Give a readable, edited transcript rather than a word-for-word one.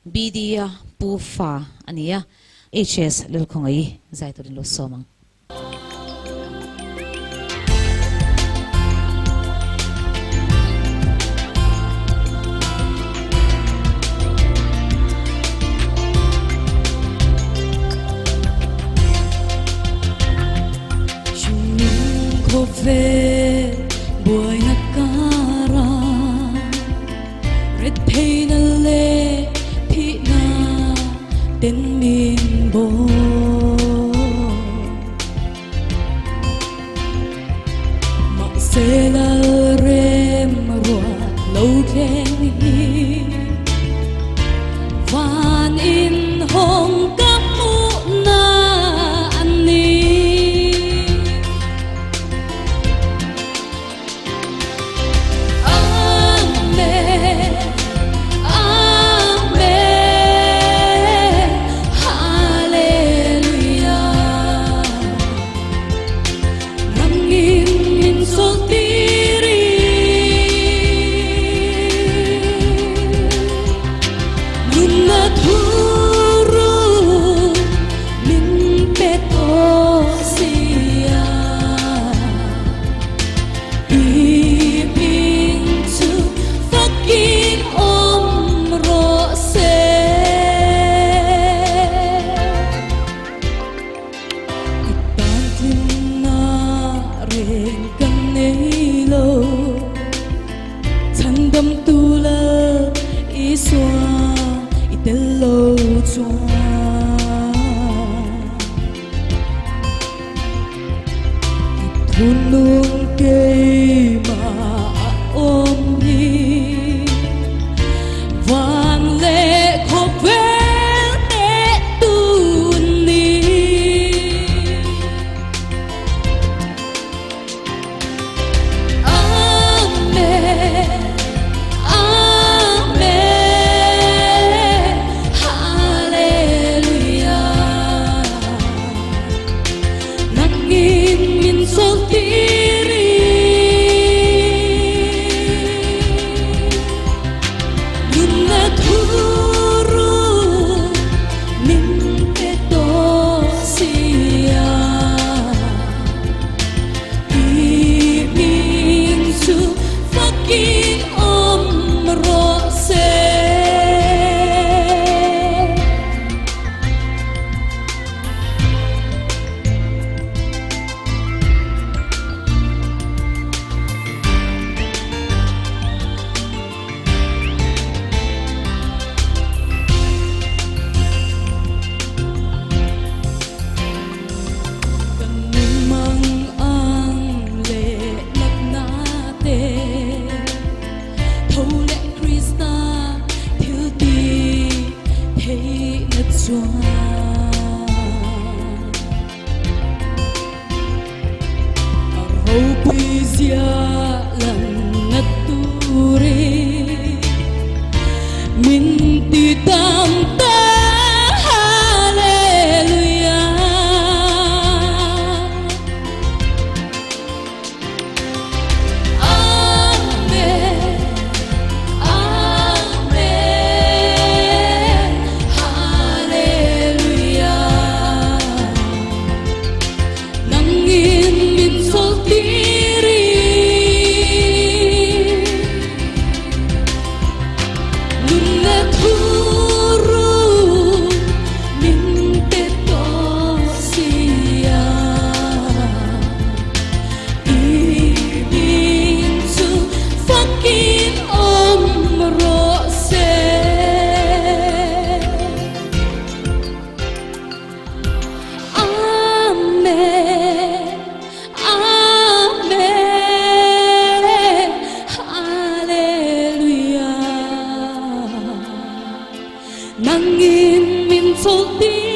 Bidia Pufa Ania HS Lulkongai Zaiturin Losomang. Ve buổi nakara red pain le pina ten min bo ma se la rem ruat lâu khen van in hong các mu na Hunung kay maom ni van le khovel te tu ni amen amen hallelujah nangin min sol poesia lan naturi minti tanta haleluya amen amen haleluya nangin min solti nangin min solti